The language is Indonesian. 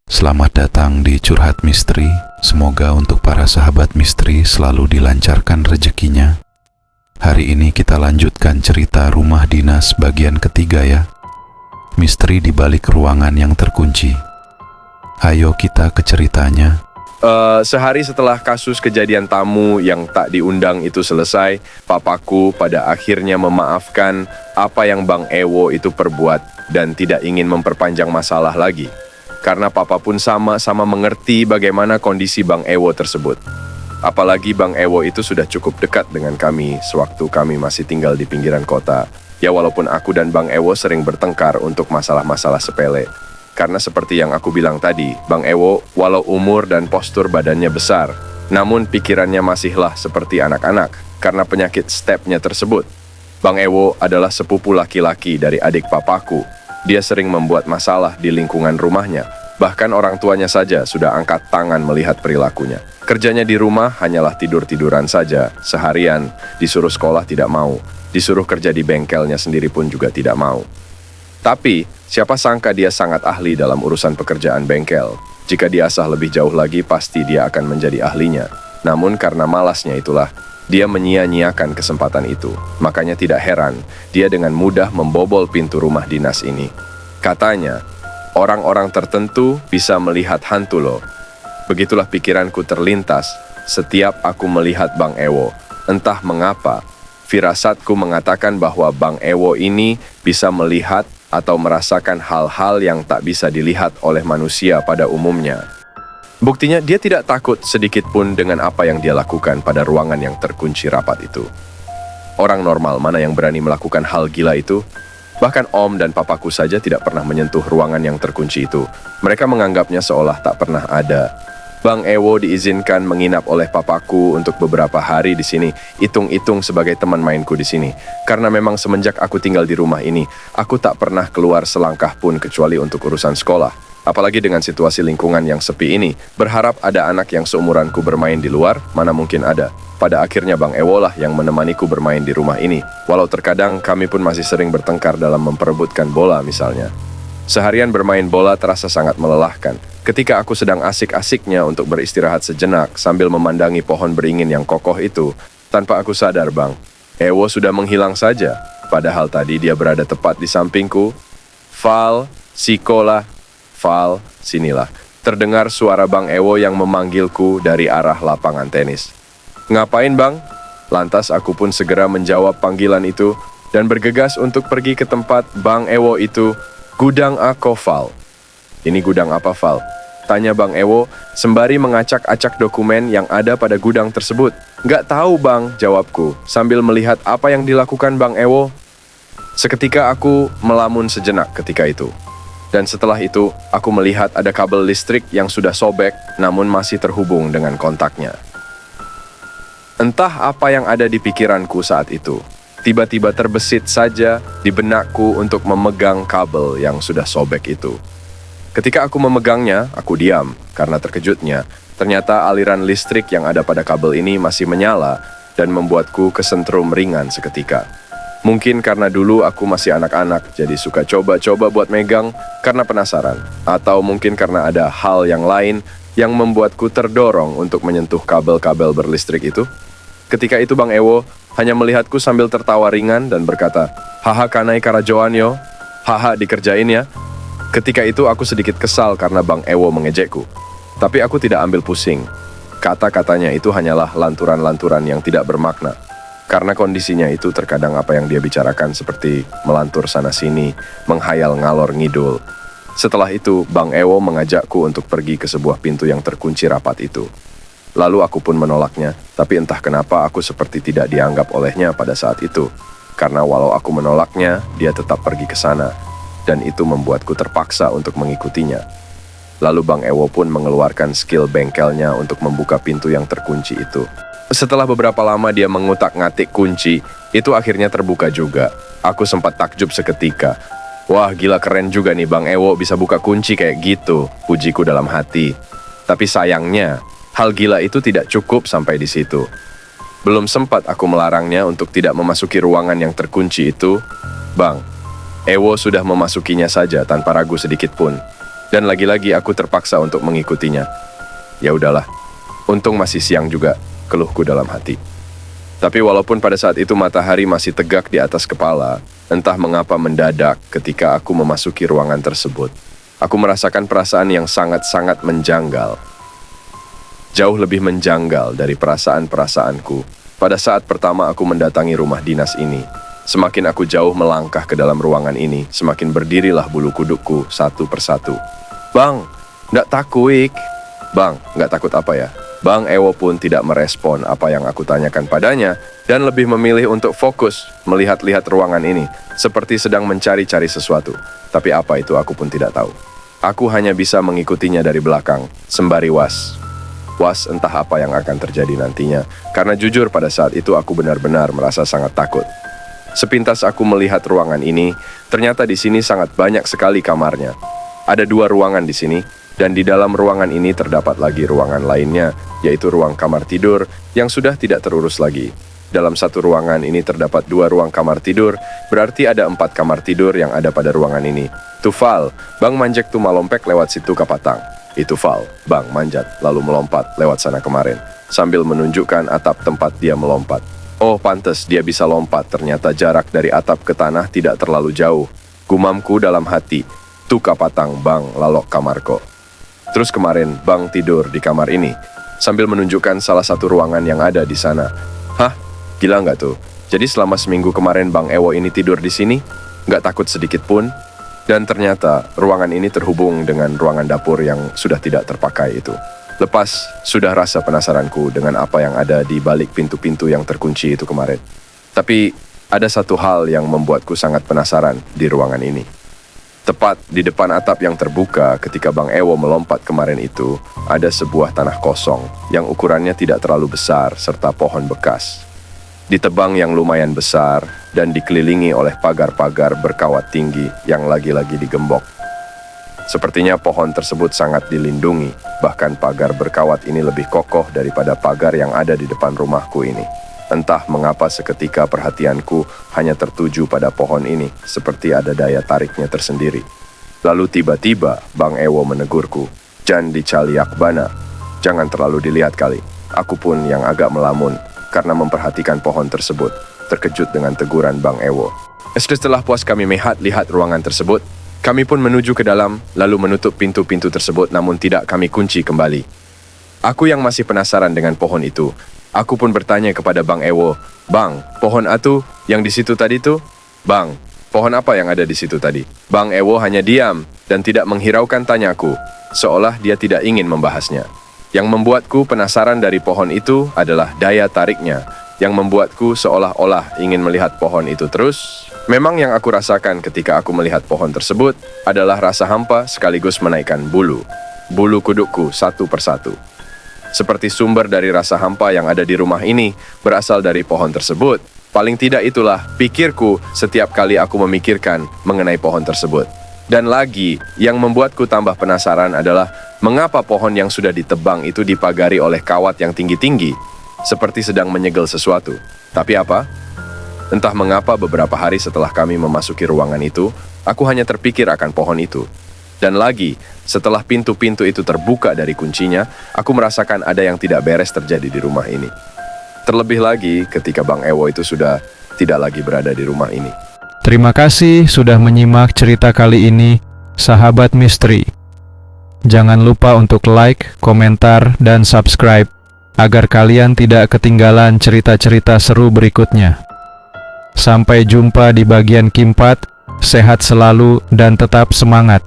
Selamat datang di Curhat Misteri. Semoga untuk para sahabat misteri selalu dilancarkan rezekinya. Hari ini kita lanjutkan cerita rumah dinas bagian ketiga ya. Misteri di balik ruangan yang terkunci. Ayo kita ke ceritanya. Sehari setelah kasus kejadian tamu yang tak diundang itu selesai, papaku pada akhirnya memaafkan apa yang Bang Ewo itu perbuat dan tidak ingin memperpanjang masalah lagi. Karena papa pun sama-sama mengerti bagaimana kondisi Bang Ewo tersebut. Apalagi Bang Ewo itu sudah cukup dekat dengan kami sewaktu kami masih tinggal di pinggiran kota. Ya walaupun aku dan Bang Ewo sering bertengkar untuk masalah-masalah sepele. Karena seperti yang aku bilang tadi, Bang Ewo walau umur dan postur badannya besar, namun pikirannya masihlah seperti anak-anak karena penyakit stepnya tersebut. Bang Ewo adalah sepupu laki-laki dari adik papaku. Dia sering membuat masalah di lingkungan rumahnya. Bahkan orang tuanya saja sudah angkat tangan melihat perilakunya. Kerjanya di rumah hanyalah tidur-tiduran saja, seharian, disuruh sekolah tidak mau, disuruh kerja di bengkelnya sendiri pun juga tidak mau. Tapi, siapa sangka dia sangat ahli dalam urusan pekerjaan bengkel. Jika diasah lebih jauh lagi, pasti dia akan menjadi ahlinya. Namun karena malasnya itulah, dia menyia-nyiakan kesempatan itu. Makanya tidak heran, dia dengan mudah membobol pintu rumah dinas ini. Katanya, orang-orang tertentu bisa melihat hantu loh. Begitulah pikiranku terlintas setiap aku melihat Bang Ewo. Entah mengapa, firasatku mengatakan bahwa Bang Ewo ini bisa melihat atau merasakan hal-hal yang tak bisa dilihat oleh manusia pada umumnya. Buktinya dia tidak takut sedikit pun dengan apa yang dia lakukan pada ruangan yang terkunci rapat itu. Orang normal mana yang berani melakukan hal gila itu? Bahkan om dan papaku saja tidak pernah menyentuh ruangan yang terkunci itu. Mereka menganggapnya seolah tak pernah ada. Bang Ewo diizinkan menginap oleh papaku untuk beberapa hari di sini, hitung-hitung sebagai teman mainku di sini. Karena memang semenjak aku tinggal di rumah ini, aku tak pernah keluar selangkah pun kecuali untuk urusan sekolah. Apalagi dengan situasi lingkungan yang sepi ini, berharap ada anak yang seumuranku bermain di luar, mana mungkin ada. Pada akhirnya Bang Ewo lah yang menemaniku bermain di rumah ini. Walau terkadang kami pun masih sering bertengkar dalam memperebutkan bola misalnya. Seharian bermain bola terasa sangat melelahkan. Ketika aku sedang asik-asiknya untuk beristirahat sejenak sambil memandangi pohon beringin yang kokoh itu, tanpa aku sadar Bang, Ewo sudah menghilang saja. Padahal tadi dia berada tepat di sampingku. Val, Sikolah, Val, sinilah. Terdengar suara Bang Ewo yang memanggilku dari arah lapangan tenis. Ngapain Bang? Lantas aku pun segera menjawab panggilan itu dan bergegas untuk pergi ke tempat Bang Ewo itu. Gudang aku, Val. Ini gudang apa, Val? Tanya Bang Ewo sembari mengacak-acak dokumen yang ada pada gudang tersebut. Nggak tahu, Bang, jawabku, sambil melihat apa yang dilakukan Bang Ewo. Seketika aku melamun sejenak ketika itu. Dan setelah itu, aku melihat ada kabel listrik yang sudah sobek, namun masih terhubung dengan kontaknya. Entah apa yang ada di pikiranku saat itu. Tiba-tiba terbesit saja di benakku untuk memegang kabel yang sudah sobek itu. Ketika aku memegangnya, aku diam karena terkejutnya. Ternyata aliran listrik yang ada pada kabel ini masih menyala dan membuatku kesentrum ringan seketika. Mungkin karena dulu aku masih anak-anak, jadi suka coba-coba buat megang karena penasaran. Atau mungkin karena ada hal yang lain yang membuatku terdorong untuk menyentuh kabel-kabel berlistrik itu. Ketika itu Bang Ewo hanya melihatku sambil tertawa ringan dan berkata, "Haha kanai karajoan yo, haha dikerjain ya." Ketika itu aku sedikit kesal karena Bang Ewo mengejekku. Tapi aku tidak ambil pusing. Kata-katanya itu hanyalah lanturan-lanturan yang tidak bermakna. Karena kondisinya itu terkadang apa yang dia bicarakan seperti melantur sana-sini, menghayal ngalor ngidul. Setelah itu, Bang Ewo mengajakku untuk pergi ke sebuah pintu yang terkunci rapat itu. Lalu aku pun menolaknya, tapi entah kenapa aku seperti tidak dianggap olehnya pada saat itu. Karena walau aku menolaknya, dia tetap pergi ke sana. Dan itu membuatku terpaksa untuk mengikutinya. Lalu Bang Ewo pun mengeluarkan skill bengkelnya untuk membuka pintu yang terkunci itu. Setelah beberapa lama dia mengutak-ngatik kunci, itu akhirnya terbuka juga. Aku sempat takjub seketika. Wah, gila keren juga nih Bang Ewo bisa buka kunci kayak gitu, pujiku dalam hati. Tapi sayangnya, hal gila itu tidak cukup sampai di situ. Belum sempat aku melarangnya untuk tidak memasuki ruangan yang terkunci itu, Bang Ewo sudah memasukinya saja tanpa ragu sedikit pun. Dan lagi-lagi aku terpaksa untuk mengikutinya. Ya udahlah, untung masih siang juga, keluhku dalam hati. Tapi walaupun pada saat itu matahari masih tegak di atas kepala, entah mengapa mendadak ketika aku memasuki ruangan tersebut, aku merasakan perasaan yang sangat-sangat menjanggal. Jauh lebih menjanggal dari perasaan-perasaanku pada saat pertama aku mendatangi rumah dinas ini. Semakin aku jauh melangkah ke dalam ruangan ini, semakin berdirilah bulu kudukku satu persatu. Bang, nggak takut. Bang, nggak takut apa ya? Bang Ewo pun tidak merespon apa yang aku tanyakan padanya dan lebih memilih untuk fokus melihat-lihat ruangan ini seperti sedang mencari-cari sesuatu. Tapi apa itu aku pun tidak tahu. Aku hanya bisa mengikutinya dari belakang, sembari was entah apa yang akan terjadi nantinya, karena jujur pada saat itu aku benar-benar merasa sangat takut. Sepintas aku melihat ruangan ini, ternyata di sini sangat banyak sekali kamarnya. Ada 2 ruangan di sini, dan di dalam ruangan ini terdapat lagi ruangan lainnya, yaitu ruang kamar tidur yang sudah tidak terurus lagi. Dalam satu ruangan ini terdapat 2 ruang kamar tidur, berarti ada 4 kamar tidur yang ada pada ruangan ini. Tufal, Bang manjek tuh malompek lewat situ kapatang. Itu Fal, Bang manjat lalu melompat lewat sana kemarin, sambil menunjukkan atap tempat dia melompat. Oh pantes dia bisa lompat, ternyata jarak dari atap ke tanah tidak terlalu jauh. Gumamku dalam hati, tuh kapatang Bang lalok kamarko. Terus kemarin Bang tidur di kamar ini, sambil menunjukkan salah satu ruangan yang ada di sana. Hah? Gila nggak tuh? Jadi selama seminggu kemarin Bang Ewo ini tidur di sini? Nggak takut sedikit pun? Dan ternyata ruangan ini terhubung dengan ruangan dapur yang sudah tidak terpakai itu. Lepas sudah rasa penasaranku dengan apa yang ada di balik pintu-pintu yang terkunci itu kemarin. Tapi ada satu hal yang membuatku sangat penasaran di ruangan ini. Tepat di depan atap yang terbuka ketika Bang Ewo melompat kemarin itu, ada sebuah tanah kosong yang ukurannya tidak terlalu besar serta pohon bekas. Ditebang yang lumayan besar dan dikelilingi oleh pagar-pagar berkawat tinggi yang lagi-lagi digembok. Sepertinya pohon tersebut sangat dilindungi, bahkan pagar berkawat ini lebih kokoh daripada pagar yang ada di depan rumahku ini. Entah mengapa seketika perhatianku hanya tertuju pada pohon ini, seperti ada daya tariknya tersendiri. Lalu tiba-tiba Bang Ewo menegurku, "Jan dicaliak bana, jangan terlalu dilihat kali." Aku pun yang agak melamun karena memperhatikan pohon tersebut, terkejut dengan teguran Bang Ewo. Setelah puas kami melihat ruangan tersebut, kami pun menuju ke dalam, lalu menutup pintu-pintu tersebut namun tidak kami kunci kembali. Aku yang masih penasaran dengan pohon itu, aku pun bertanya kepada Bang Ewo, "Bang, pohon atu yang di situ tadi tuh? Bang, pohon apa yang ada di situ tadi?" Bang Ewo hanya diam dan tidak menghiraukan tanyaku, seolah dia tidak ingin membahasnya. Yang membuatku penasaran dari pohon itu adalah daya tariknya, yang membuatku seolah-olah ingin melihat pohon itu terus. Memang yang aku rasakan ketika aku melihat pohon tersebut adalah rasa hampa sekaligus menaikkan bulu kudukku satu persatu. Seperti sumber dari rasa hampa yang ada di rumah ini berasal dari pohon tersebut. Paling tidak itulah pikirku setiap kali aku memikirkan mengenai pohon tersebut. Dan lagi, yang membuatku tambah penasaran adalah mengapa pohon yang sudah ditebang itu dipagari oleh kawat yang tinggi-tinggi, seperti sedang menyegel sesuatu. Tapi apa? Entah mengapa beberapa hari setelah kami memasuki ruangan itu, aku hanya terpikir akan pohon itu. Dan lagi, setelah pintu-pintu itu terbuka dari kuncinya, aku merasakan ada yang tidak beres terjadi di rumah ini. Terlebih lagi ketika Bang Ewo itu sudah tidak lagi berada di rumah ini. Terima kasih sudah menyimak cerita kali ini, sahabat misteri. Jangan lupa untuk like, komentar, dan subscribe, agar kalian tidak ketinggalan cerita-cerita seru berikutnya. Sampai jumpa di bagian keempat, sehat selalu dan tetap semangat.